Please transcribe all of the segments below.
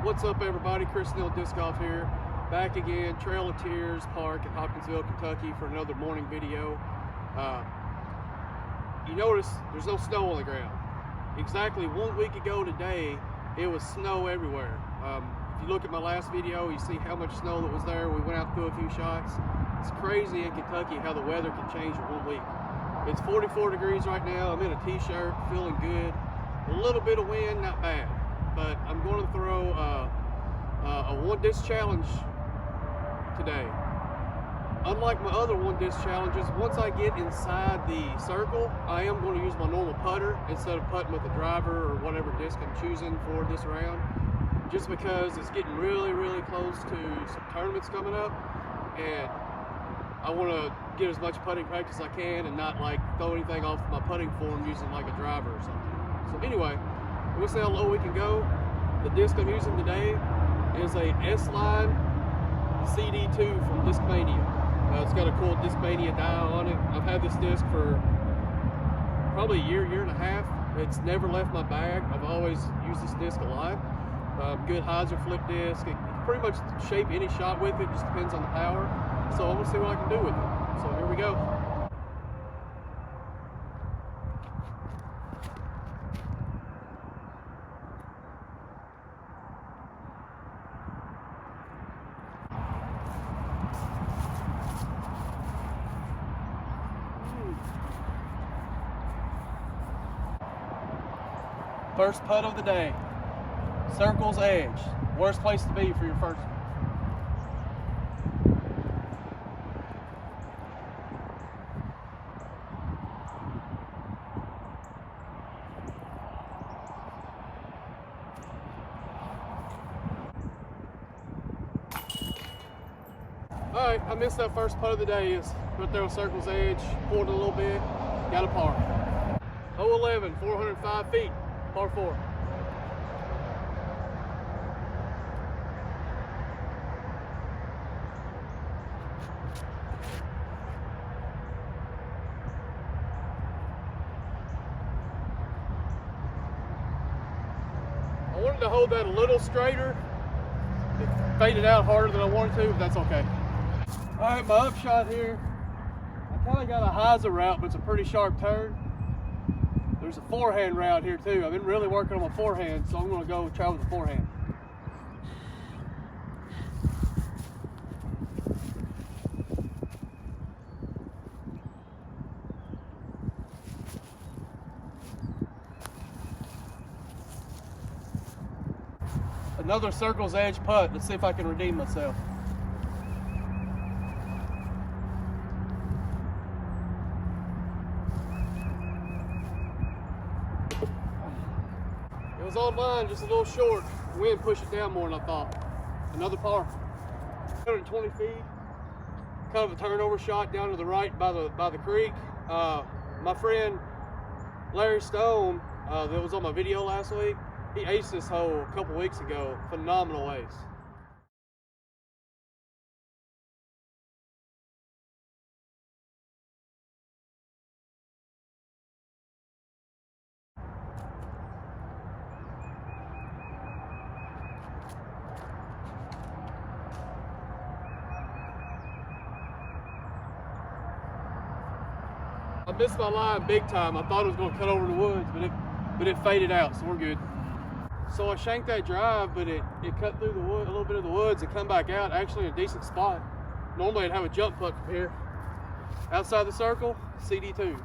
What's up, everybody? Chris Neal Disc Golf here, back again, Trail of Tears Park in Hopkinsville, Kentucky for another morning video. You notice there's no snow on the ground. Exactly 1 week ago today, it was snow everywhere. If you look at my last video, you see how much snow that was there. We went out through a few shots. It's crazy in Kentucky how the weather can change in 1 week. It's 44 degrees right now. I'm in a t-shirt, feeling good. A little bit of wind, not bad. But I'm going to throw a one disc challenge today. Unlike my other one disc challenges, once I get inside the circle, I am going to use my normal putter instead of putting with the driver or whatever disc I'm choosing for this round. Just because it's getting really close to some tournaments coming up, and I want to get as much putting practice as I can and not like throw anything off my putting form using like a driver or something. So anyway, we'll see how low we can go. The disc I'm using today is a S-line CD2 from Discmania. It's got a cool Discmania dial on it. I've had this disc for probably a year and a half. It's never left my bag. I've always used this disc a lot. Good hyzer flip disc. It can pretty much shape any shot with it, just depends on the power. So I'm gonna see what I can do with it. So here we go. First putt of the day. Circle's edge. Worst place to be for your first one. Alright, I missed that first putt of the day. It's right there on circle's edge. Pulled it a little bit. Got a par. 0-11, 405 feet. Par 4. I wanted to hold that a little straighter. It faded out harder than I wanted to, but that's okay. All right, my upshot here. I kind of got a hyzer route, but it's a pretty sharp turn. There's a forehand route here too. I've been really working on my forehand, so I'm going to go try with the forehand. Another circle's edge putt. Let's see if I can redeem myself. It was on line, just a little short. Wind pushed it down more than I thought. Another par. 120 feet. Kind of a turnover shot down to the right by the creek. My friend Larry Stone, that was on my video last week, he aced this hole a couple weeks ago. Phenomenal ace. I missed my line big time. I thought it was going to cut over the woods, but it faded out, so we're good. So I shanked that drive, but it cut through the wood, a little bit of the woods, and come back out actually in a decent spot. Normally I'd have a jump putt from here. Outside the circle, CD2.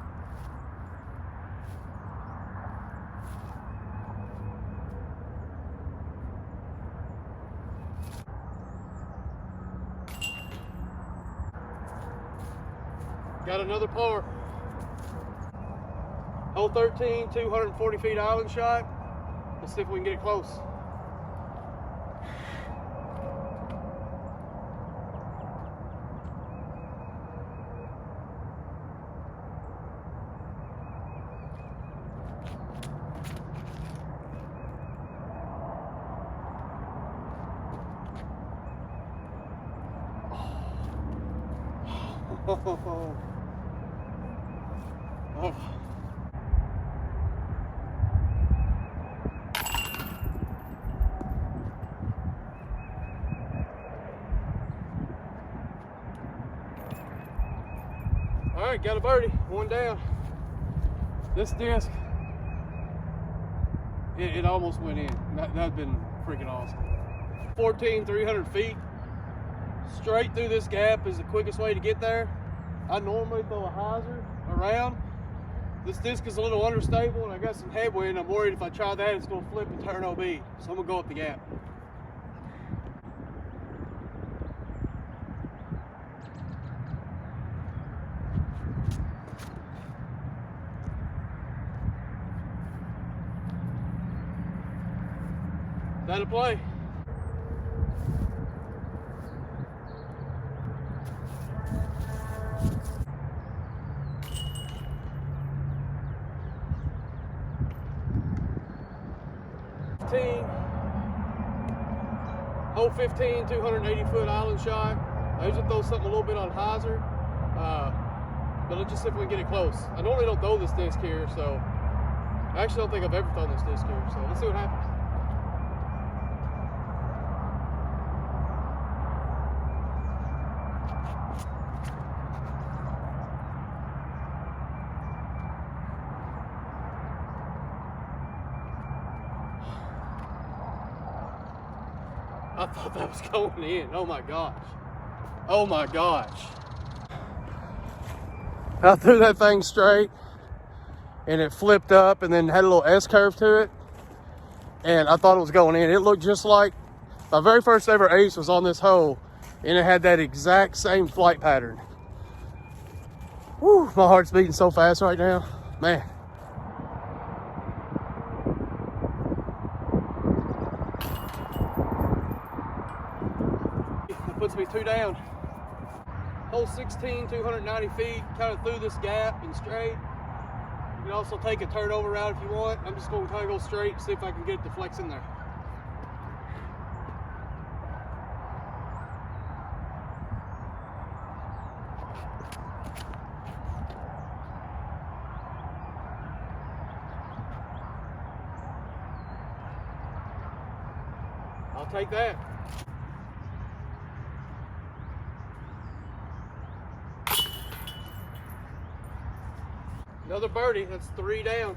Got another par. Hole 13, 240 feet island shot. Let's see if we can get it close. Oh. right, got a birdie, one down. This disc, it almost went in. That'd been freaking awesome. 300 feet. Straight through this gap is the quickest way to get there. I normally throw a hyzer around. This disc is a little understable and I got some headwind. I'm worried if I try that, it's gonna flip and turn OB. So I'm gonna go up the gap. That'll play. Hole 15, 280-foot island shot. I usually throw something a little bit on hyzer, but let's just see if we can get it close. I normally don't throw this disc here, so I actually don't think I've ever thrown this disc here. So let's see what happens. I thought that was going in. Oh my gosh. Oh my gosh. I threw that thing straight and it flipped up and then had a little S curve to it. And I thought it was going in. It looked just like my very first ever ace was on this hole and it had that exact same flight pattern. Woo, my heart's beating so fast right now. Man. Puts me 2 down. Hole 16, 290 feet, kind of through this gap and straight. You can also take a turnover route if you want. I'm just going to kind of go straight and see if I can get it to flex in there. I'll take that. Another birdie, that's 3 down.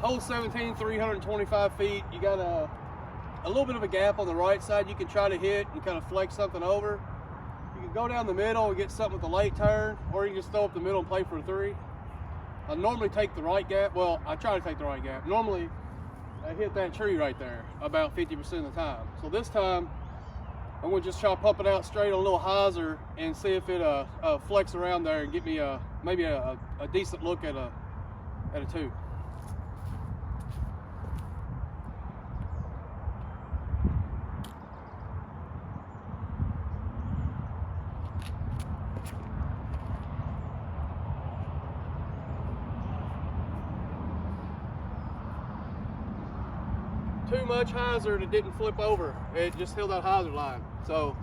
Hole 17, 325 feet. You got a little bit of a gap on the right side you can try to hit and kind of flex something over. You can go down the middle and get something with a late turn, or you can just throw up the middle and play for a 3. I normally take the right gap. Well, I try to take the right gap. Normally, I hit that tree right there about 50% of the time. So this time, I'm gonna just try to pump it out straight on a little hyzer and see if it flex around there and get me maybe a decent look at a 2. Too much hyzer and it didn't flip over. It just held that hyzer line. So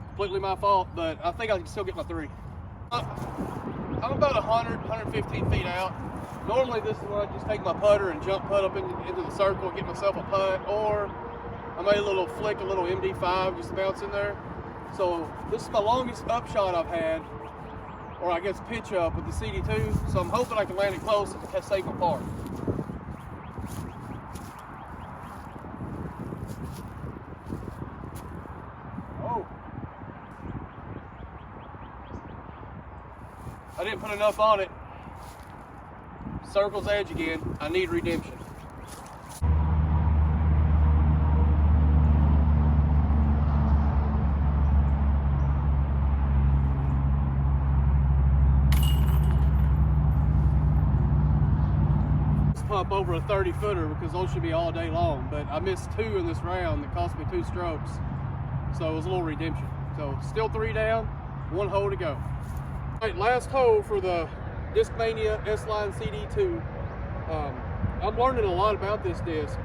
completely my fault, but I think I can still get my 3. I'm about 115 feet out. Normally this is when I just take my putter and jump putt up into the circle and get myself a putt, or I made a little flick, a little MD5 just bounce in there. So this is my longest upshot I've had, or I guess pitch up with the CD2. So I'm hoping I can land it close and save my par. I didn't put enough on it. Circle's edge again. I need redemption. Let's pump over a 30-footer because those should be all day long. But I missed 2 in this round that cost me 2 strokes. So it was a little redemption. So still 3 down, 1 hole to go. All right, last hole for the Discmania S-line CD2. I'm learning a lot about this disc.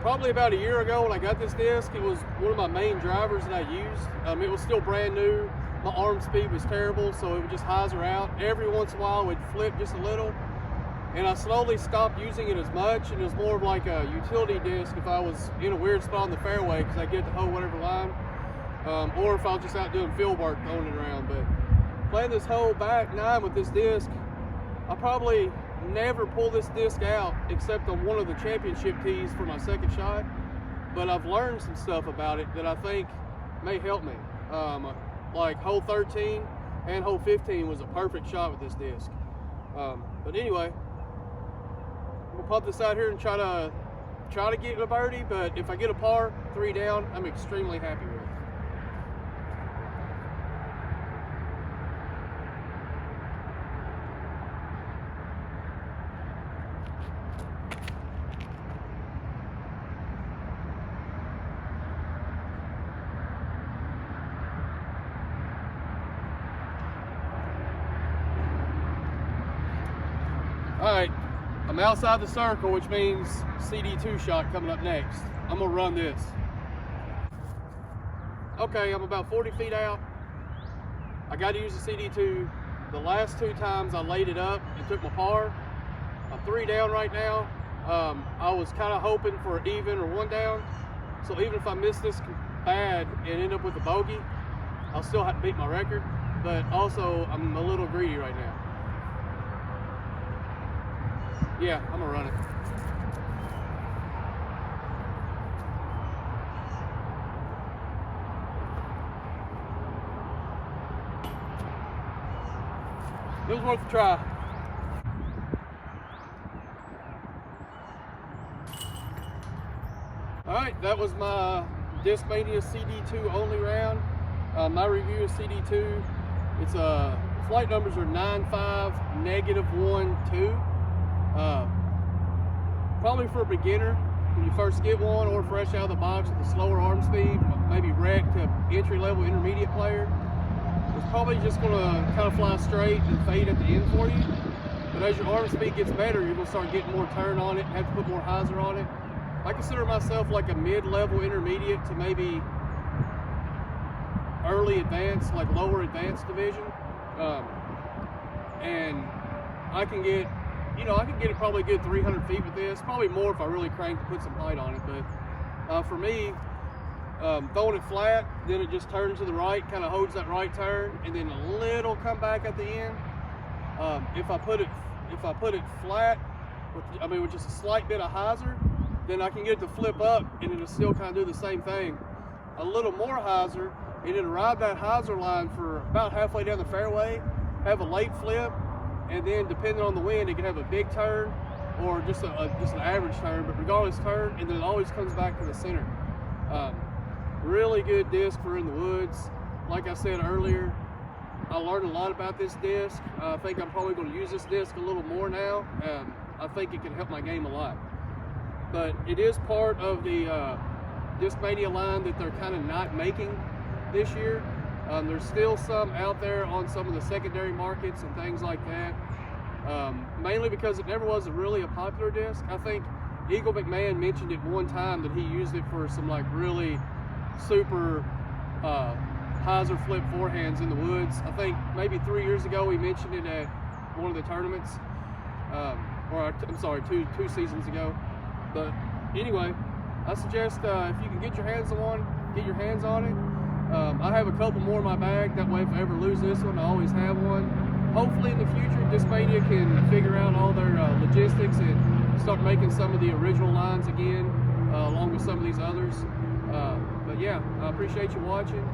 Probably about a year ago when I got this disc, it was one of my main drivers that I used. It was still brand new. My arm speed was terrible, so it would just hyzer out. Every once in a while, it would flip just a little. and I slowly stopped using it as much, and it was more of like a utility disc if I was in a weird spot on the fairway because I get to hold whatever line, or if I was just out doing field work throwing it around. But playing this whole back nine with this disc, I probably never pull this disc out except on one of the championship tees for my second shot, but I've learned some stuff about it that I think may help me. Like hole 13 and hole 15 was a perfect shot with this disc. But anyway, we'll pump this out here and try to get a birdie, but if I get a par, 3 down, I'm extremely happy with it. All right, I'm outside the circle, which means CD2 shot coming up next. I'm gonna run this. Okay, I'm about 40 feet out. I got to use the CD2. The last 2 times I laid it up and took my par. I'm 3 down right now. I was kind of hoping for even or 1 down. So even if I miss this bad and end up with a bogey, I'll still have to beat my record. But also, I'm a little greedy right now. Yeah, I'm gonna run it. It was worth a try. All right, that was my Discmania CD2 only round. My review of CD2. It's flight numbers are 95, -1, 2. Probably for a beginner when you first get one, or fresh out of the box with a slower arm speed, maybe rec to entry-level intermediate player. It's probably just going to kind of fly straight and fade at the end for you. But as your arm speed gets better, you're going to start getting more turn on it, have to put more hyzer on it. I consider myself like a mid-level intermediate to maybe early advanced, like lower advanced division. And I can get, I can get it probably a good 300 feet with this. Probably more if I really crank to put some height on it. But for me, throwing it flat, then it just turns to the right, kind of holds that right turn, and then a little comeback at the end. If I put it flat, with just a slight bit of hyzer, then I can get it to flip up, and it'll still kind of do the same thing. A little more hyzer, and it'll ride that hyzer line for about halfway down the fairway, have a late flip, and then depending on the wind, it can have a big turn or just an average turn, but regardless turn, and then it always comes back to the center. Really good disc for in the woods. Like I said earlier, I learned a lot about this disc. I think I'm probably going to use this disc a little more now. I think it can help my game a lot. But it is part of the Discmania line that they're kind of not making this year. There's still some out there on some of the secondary markets and things like that. Mainly because it never was really a popular disc. I think Eagle McMahon mentioned it one time that he used it for some like really super hyzer flip forehands in the woods. I think maybe 3 years ago he mentioned it at one of the tournaments, I'm sorry, two seasons ago. But anyway, I suggest if you can get your hands on it. I have a couple more in my bag. That way, if I ever lose this one, I always have one. Hopefully, in the future, Discmania can figure out all their logistics and start making some of the original lines again, along with some of these others. But yeah, I appreciate you watching.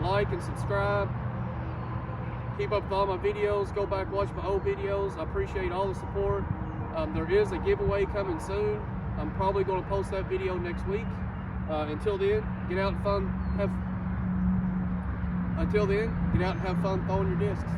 Like and subscribe. Keep up with all my videos. Go back, watch my old videos. I appreciate all the support. There is a giveaway coming soon. I'm probably going to post that video next week. Until then, get out and have fun throwing your discs.